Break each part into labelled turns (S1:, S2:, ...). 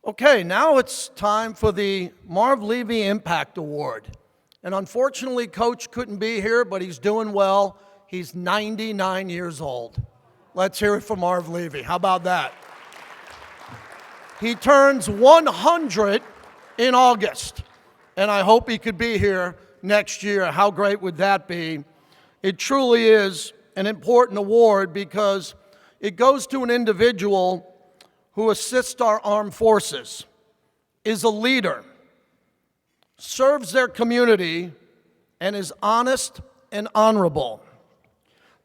S1: Okay, now it's time for the Marv Levy Impact Award. And unfortunately, Coach couldn't be here, but he's doing well. He's 99 years old. Let's hear it for Marv Levy. How about that? He turns 100 in August, and I hope he could be here next year. How great would that be? It truly is an important award because it goes to an individual who assists our armed forces, is a leader, serves their community, and is honest and honorable.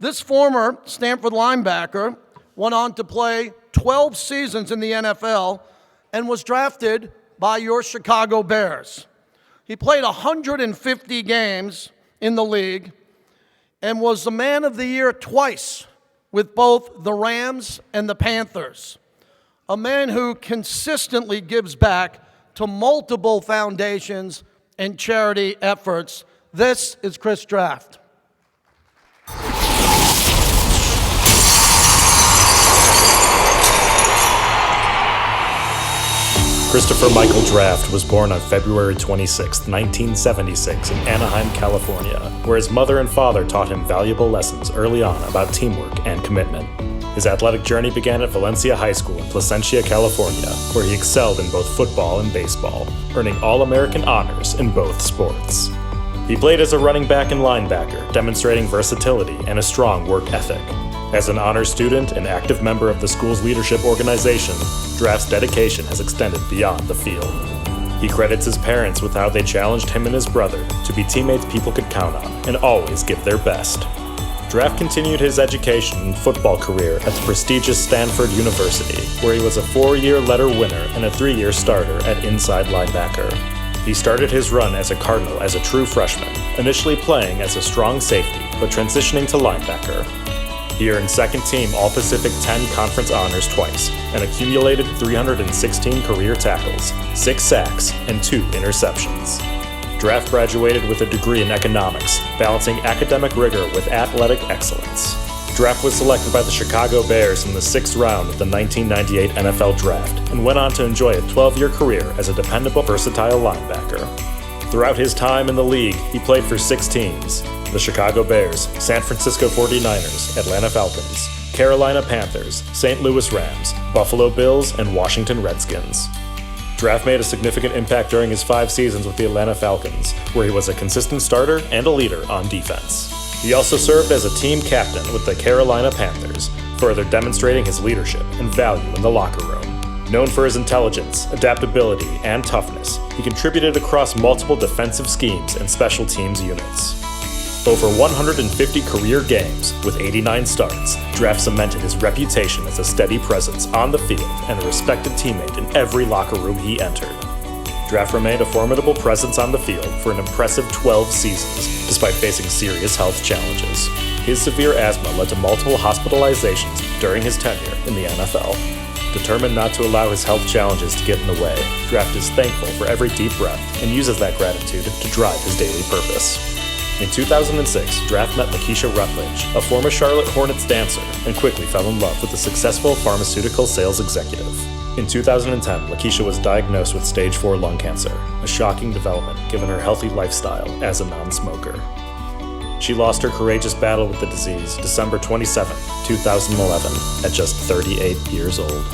S1: This former Stanford linebacker went on to play 12 seasons in the NFL and was drafted by your Chicago Bears. He played 150 games in the league and was the Man of the Year twice with both the Rams and the Panthers. A man who consistently gives back to multiple foundations and charity efforts. This is Chris Draft.
S2: Christopher Michael Draft was born on February 26, 1976 in Anaheim, California, where his mother and father taught him valuable lessons early on about teamwork and commitment. His athletic journey began at Valencia High School in Placentia, California, where he excelled in both football and baseball, earning All-American honors in both sports. He played as a running back and linebacker, demonstrating versatility and a strong work ethic. As an honor student and active member of the school's leadership organization, Draft's dedication has extended beyond the field. He credits his parents with how they challenged him and his brother to be teammates people could count on and always give their best. Draft continued his education and football career at the prestigious Stanford University, where he was a 4-year letter winner and a 3-year starter at inside linebacker. He started his run as a Cardinal as a true freshman, initially playing as a strong safety, but transitioning to linebacker. He earned second-team All-Pacific 10 conference honors twice and accumulated 316 career tackles, 6 sacks, and 2 interceptions. Draft graduated with a degree in economics, balancing academic rigor with athletic excellence. Draft was selected by the Chicago Bears in the 6th round of the 1998 NFL Draft and went on to enjoy a 12-year career as a dependable, versatile linebacker. Throughout his time in the league, he played for 6 teams: the Chicago Bears, San Francisco 49ers, Atlanta Falcons, Carolina Panthers, St. Louis Rams, Buffalo Bills, and Washington Redskins. Draft made a significant impact during his 5 seasons with the Atlanta Falcons, where he was a consistent starter and a leader on defense. He also served as a team captain with the Carolina Panthers, further demonstrating his leadership and value in the locker room. Known for his intelligence, adaptability, and toughness, he contributed across multiple defensive schemes and special teams units. Over 150 career games with 89 starts, Draft cemented his reputation as a steady presence on the field and a respected teammate in every locker room he entered. Draft remained a formidable presence on the field for an impressive 12 seasons, despite facing serious health challenges. His severe asthma led to multiple hospitalizations during his tenure in the NFL. Determined not to allow his health challenges to get in the way, Draft is thankful for every deep breath and uses that gratitude to drive his daily purpose. In 2006, Draft met Lakeisha Rutledge, a former Charlotte Hornets dancer, and quickly fell in love with a successful pharmaceutical sales executive. In 2010, Lakeisha was diagnosed with stage 4 lung cancer, a shocking development given her healthy lifestyle as a non-smoker. She lost her courageous battle with the disease December 27, 2011, at just 38 years old.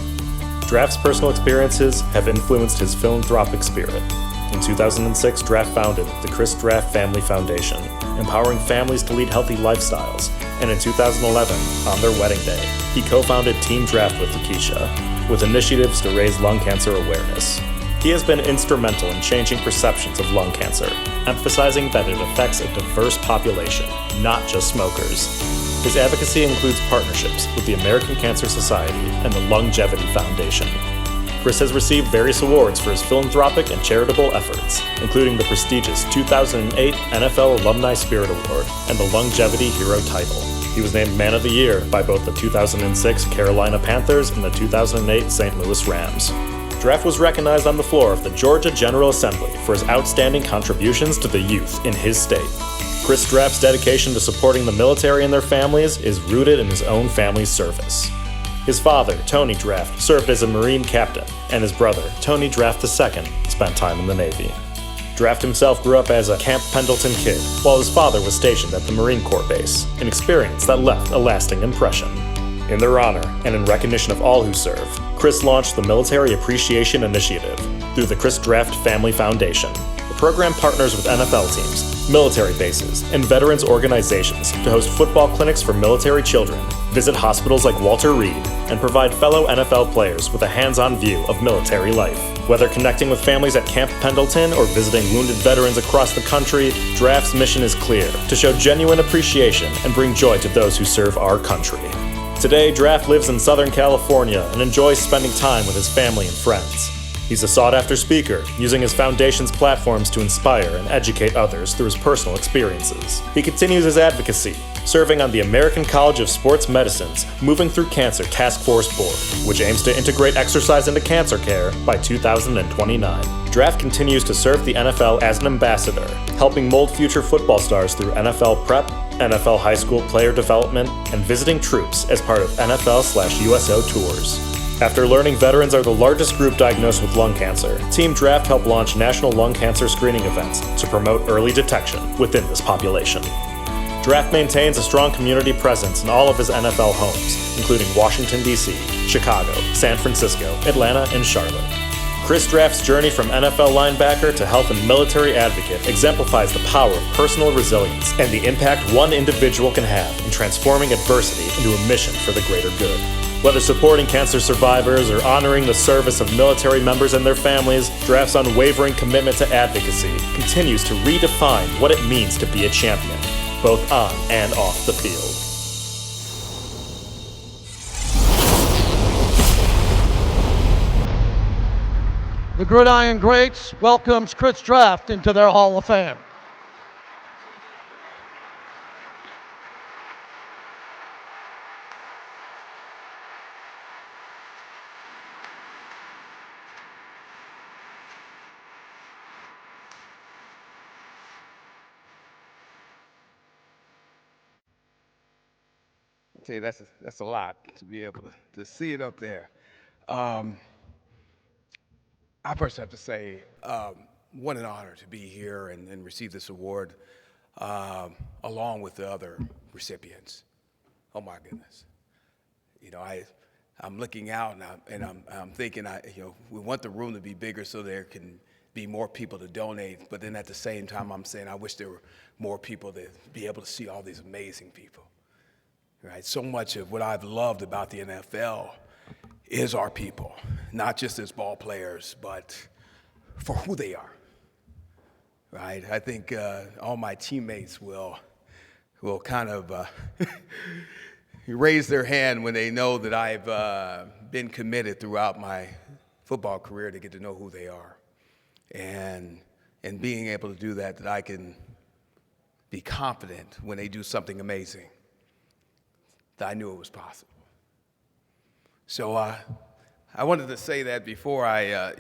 S2: Draft's personal experiences have influenced his philanthropic spirit. In 2006, Draft founded the Chris Draft Family Foundation, empowering families to lead healthy lifestyles, and in 2011, on their wedding day, he co-founded Team Draft with Lakeisha, with initiatives to raise lung cancer awareness. He has been instrumental in changing perceptions of lung cancer, emphasizing that it affects a diverse population, not just smokers. His advocacy includes partnerships with the American Cancer Society and the Longevity Foundation. Chris has received various awards for his philanthropic and charitable efforts, including the prestigious 2008 NFL Alumni Spirit Award and the Longevity Hero title. He was named Man of the Year by both the 2006 Carolina Panthers and the 2008 St. Louis Rams. Draft was recognized on the floor of the Georgia General Assembly for his outstanding contributions to the youth in his state. Chris Draft's dedication to supporting the military and their families is rooted in his own family's service. His father, Tony Draft, served as a Marine captain, and his brother, Tony Draft II, spent time in the Navy. Draft himself grew up as a Camp Pendleton kid, while his father was stationed at the Marine Corps base, an experience that left a lasting impression. In their honor, and in recognition of all who serve, Chris launched the Military Appreciation Initiative through the Chris Draft Family Foundation. The program partners with NFL teams, military bases, and veterans organizations to host football clinics for military children, visit hospitals like Walter Reed, and provide fellow NFL players with a hands-on view of military life. Whether connecting with families at Camp Pendleton or visiting wounded veterans across the country, Draft's mission is clear: to show genuine appreciation and bring joy to those who serve our country. Today, Draft lives in Southern California and enjoys spending time with his family and friends. He's a sought-after speaker, using his foundation's platforms to inspire and educate others through his personal experiences. He continues his advocacy, serving on the American College of Sports Medicine's Moving Through Cancer Task Force Board, which aims to integrate exercise into cancer care by 2029. Draft continues to serve the NFL as an ambassador, helping mold future football stars through NFL prep, NFL high school player development, and visiting troops as part of NFL/USO tours. After learning veterans are the largest group diagnosed with lung cancer, Team Draft helped launch national lung cancer screening events to promote early detection within this population. Draft maintains a strong community presence in all of his NFL homes, including Washington, D.C., Chicago, San Francisco, Atlanta, and Charlotte. Chris Draft's journey from NFL linebacker to health and military advocate exemplifies the power of personal resilience and the impact one individual can have in transforming adversity into a mission for the greater good. Whether supporting cancer survivors or honoring the service of military members and their families, Draft's unwavering commitment to advocacy continues to redefine what it means to be a champion, both on and off the field.
S1: The Gridiron Greats welcomes Chris Draft into their Hall of Fame.
S3: Tell you, that's a lot to be able to see it up there. I first have to say, what an honor to be here and receive this award along with the other recipients. Oh my goodness. You know, I'm looking out and I'm thinking, we want the room to be bigger so there can be more people to donate, but then at the same time, I'm saying I wish there were more people to be able to see all these amazing people. Right? So much of what I've loved about the NFL is our people, not just as ball players, but for who they are. Right? I think all my teammates will kind of raise their hand when they know that I've been committed throughout my football career to get to know who they are, and being able to do that I can be confident when they do something amazing, that I knew it was possible. So I wanted to say that before I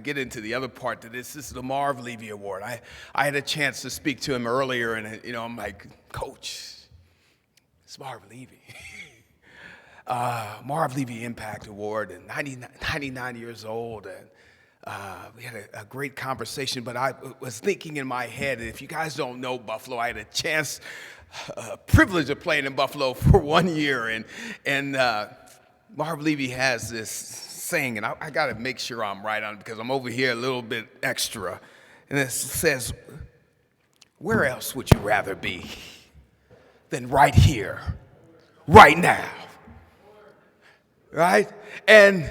S3: get into the other part to this. This is the Marv Levy Award. I had a chance to speak to him earlier, and I'm like, Coach, it's Marv Levy. Marv Levy Impact Award, and 99 years old, and we had a great conversation. But I was thinking in my head, if you guys don't know Buffalo, I had a chance. Privilege of playing in Buffalo for 1 year, and Marv Levy has this saying, and I got to make sure I'm right on it because I'm over here a little bit extra, and it says, "Where else would you rather be than right here, right now?" Right? And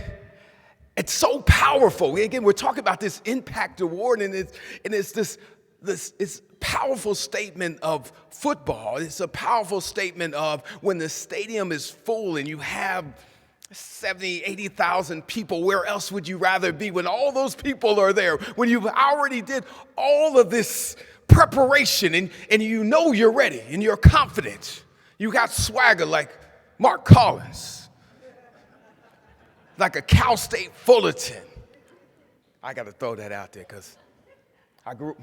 S3: it's so powerful. Again, we're talking about this Impact Award, and it's this it's powerful statement of football. It's a powerful statement of when the stadium is full and you have 70, 80,000 people, where else would you rather be when all those people are there, when you've already did all of this preparation and you know you're ready and you're confident. You got swagger like Mark Collins, like a Cal State Fullerton. I got to throw that out there because I grew,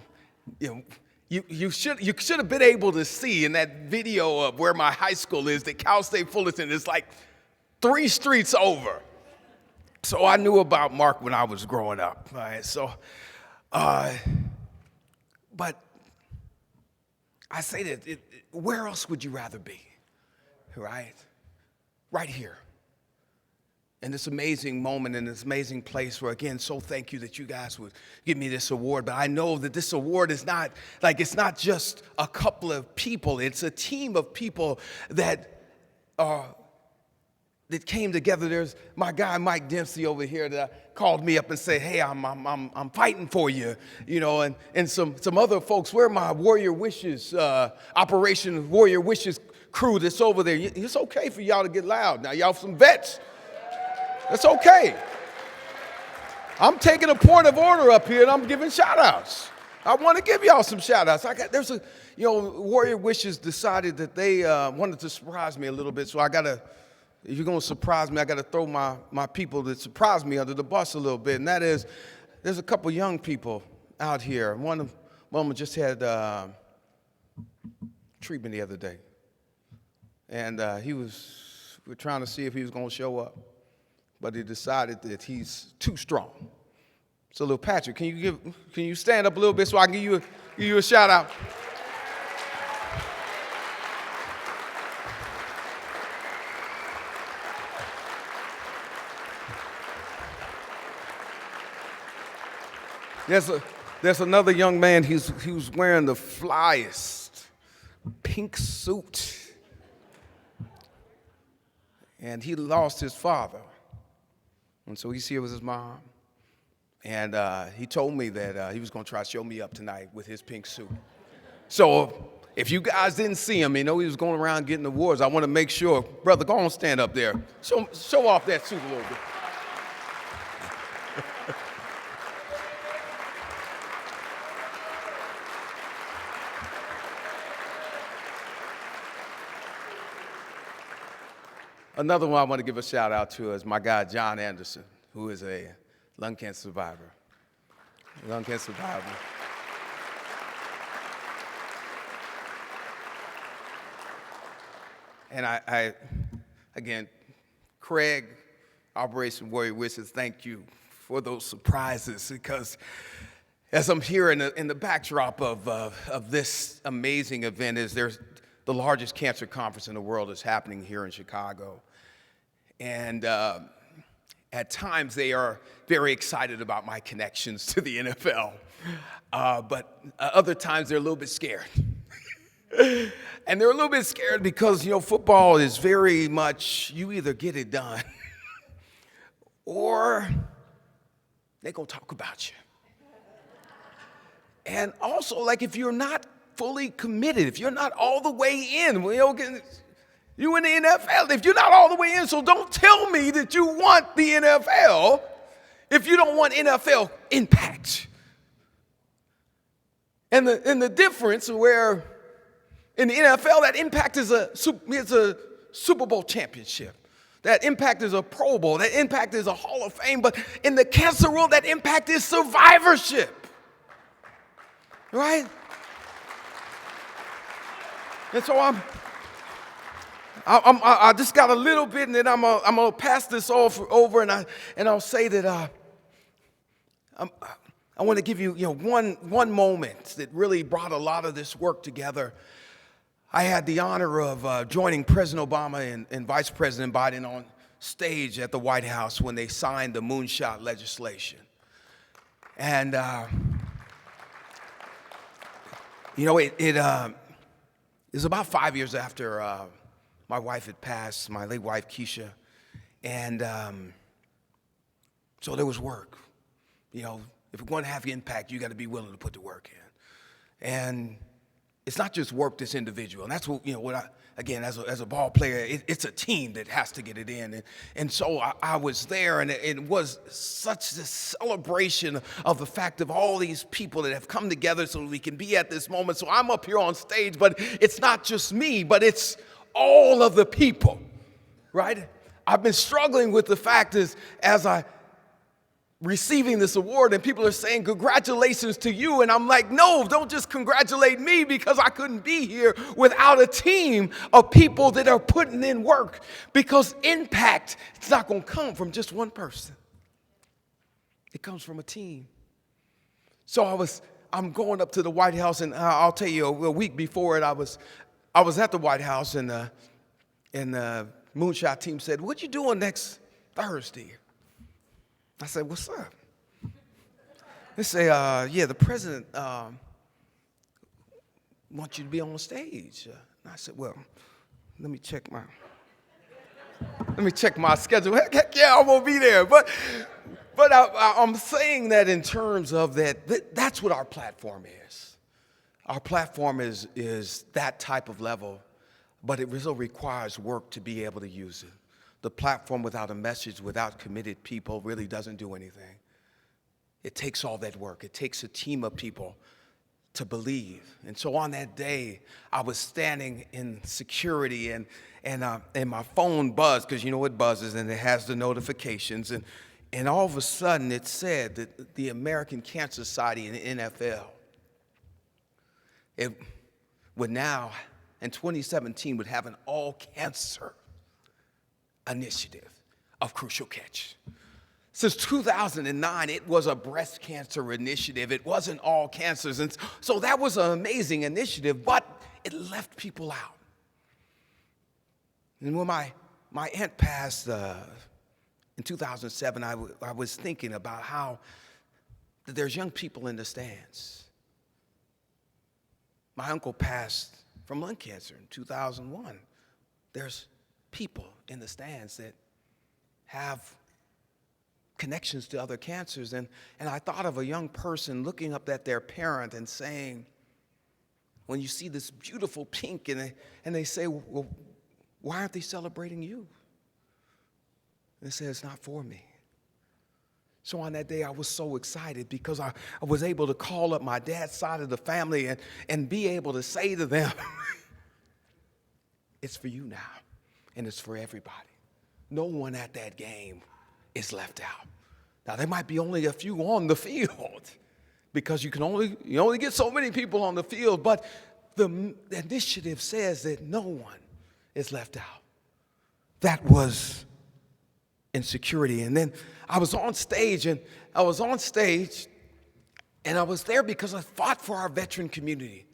S3: you should have been able to see in that video of where my high school is that Cal State Fullerton is like 3 streets over. So I knew about Mark when I was growing up. All right, so, but I say that, where else would you rather be, right? Right here. In this amazing moment, in this amazing place where, again, so thank you that you guys would give me this award. But I know that this award is not, like, it's not just a couple of people. It's a team of people that came together. There's my guy Mike Dempsey over here that called me up and said, "Hey, I'm fighting for you," you know, and some other folks. Where my Warrior Wishes Operation Warrior Wishes crew that's over there. It's okay for y'all to get loud. Now y'all some vets. That's okay. I'm taking a point of order up here and I'm giving shout outs. I want to give y'all some shout outs. Warrior Wishes decided that they wanted to surprise me a little bit, so if you're going to surprise me, I got to throw my people that surprised me under the bus a little bit, and that is, there's a couple young people out here. One of them just had treatment the other day, and we're trying to see if he was going to show up, but he decided that he's too strong. So, little Patrick, can you stand up a little bit so I can give you a shout out? There's another young man. He was wearing the flyest pink suit, and he lost his father, and so he's here with his mom. And he told me that he was going to try to show me up tonight with his pink suit. So if you guys didn't see him, you know he was going around getting awards. I want to make sure, brother, go on, stand up there. Show off that suit a little bit. Another one I want to give a shout out to is my guy, John Anderson, who is a lung cancer survivor. Lung cancer survivor. And I again, Craig, Operation Warrior Wishes, thank you for those surprises, because as I'm here in the backdrop of this amazing event, there's the largest cancer conference in the world is happening here in Chicago. And at times they are very excited about my connections to the NFL. But other times they're a little bit scared. And they're a little bit scared because, football is very much, you either get it done or they're going to talk about you. And also, like, if you're not fully committed, if you're not all the way in, you in the NFL, if you're not all the way in, so don't tell me that you want the NFL if you don't want NFL impact. And the difference where in the NFL, that impact is a Super Bowl championship. That impact is a Pro Bowl. That impact is a Hall of Fame. But in the cancer world, that impact is survivorship. Right? And so I just got a little bit, and then I'm gonna pass this over, and I'll say that I want to give you one moment that really brought a lot of this work together. I had the honor of joining President Obama and Vice President Biden on stage at the White House when they signed the moonshot legislation, and it was about 5 years after my wife had passed, my late wife, Keisha. And so there was work. If you're going to have impact, you got to be willing to put the work in. And it's not just work that's individual. And that's what, again, as a ball player, it's a team that has to get it in. And so I was there, and it was such this celebration of the fact of all these people that have come together so we can be at this moment. So I'm up here on stage, but it's not just me, but it's all of the people, right? I've been struggling with the fact as I receiving this award, and people are saying, congratulations to you. And I'm like, no, don't just congratulate me, because I couldn't be here without a team of people that are putting in work. Because impact, it's not going to come from just one person. It comes from a team. So I'm going up to the White House, and I'll tell you, a week before it, I was at the White House, and the moonshot team said, what you doing next Thursday? I said, what's up? They say, yeah, the president wants you to be on the stage. And I said, well, let me check my schedule. Heck yeah, I'm gonna be there. But I'm saying that in terms of that's what our platform is. Our platform is that type of level, but it still requires work to be able to use it. The platform without a message, without committed people, really doesn't do anything. It takes all that work. It takes a team of people to believe. And so on that day, I was standing in security, and my phone buzzed, because you know it buzzes and it has the notifications. And all of a sudden it said that the American Cancer Society and the NFL, it would now, in 2017, would have an all-cancer initiative of Crucial Catch. Since 2009, it was a breast cancer initiative. It wasn't all cancers. And so that was an amazing initiative, but it left people out. And when my aunt passed in 2007, I was thinking about how there's young people in the stands. My uncle passed from lung cancer in 2001. There's people in the stands that have connections to other cancers. And I thought of a young person looking up at their parent and saying, when you see this beautiful pink, and they say, well, why aren't they celebrating you? And they say, it's not for me. So on that day, I was so excited, because I was able to call up my dad's side of the family and be able to say to them, it's for you now. And it's for everybody. No one at that game is left out. Now, there might be only a few on the field, because you only get so many people on the field, but the initiative says that no one is left out. That was insecurity. And then I was on stage, and I was there because I fought for our veteran community,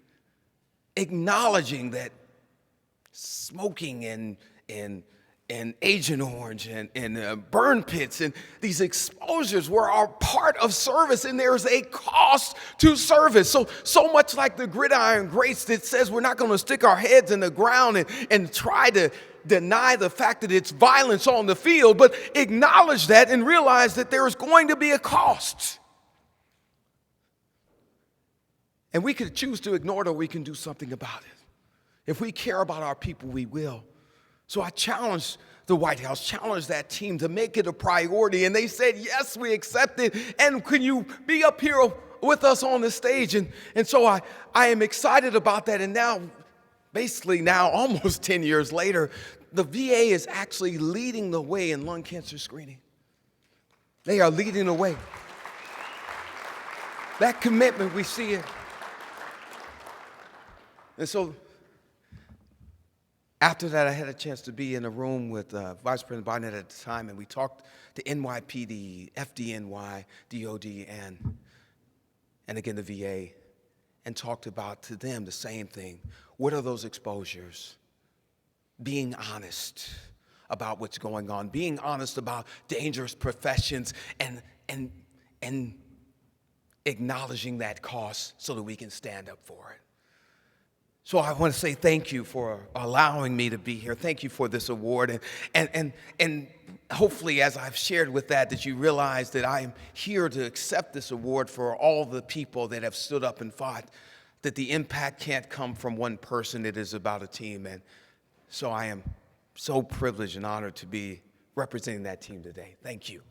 S3: acknowledging that smoking and Agent Orange and burn pits and these exposures were our part of service, and there's a cost to service. So much like the gridiron grace that says we're not going to stick our heads in the ground and try to deny the fact that it's violence on the field, but acknowledge that and realize that there is going to be a cost. And we can choose to ignore it, or we can do something about it. If we care about our people, we will. So I challenged the White House, challenged that team to make it a priority. And they said, yes, we accept it. And can you be up here with us on the stage? And so I am excited about that. And now, basically now, almost 10 years later, the VA is actually leading the way in lung cancer screening. They are leading the way. That commitment, we see it. And so after that, I had a chance to be in a room with Vice President Biden at the time, and we talked to NYPD, FDNY, DOD, and again the VA, and talked about to them the same thing. What are those exposures? Being honest about what's going on, being honest about dangerous professions, and acknowledging that cost so that we can stand up for it. So I want to say thank you for allowing me to be here. Thank you for this award. And hopefully, as I've shared with that you realize that I am here to accept this award for all the people that have stood up and fought, that the impact can't come from one person. It is about a team. And so I am so privileged and honored to be representing that team today. Thank you.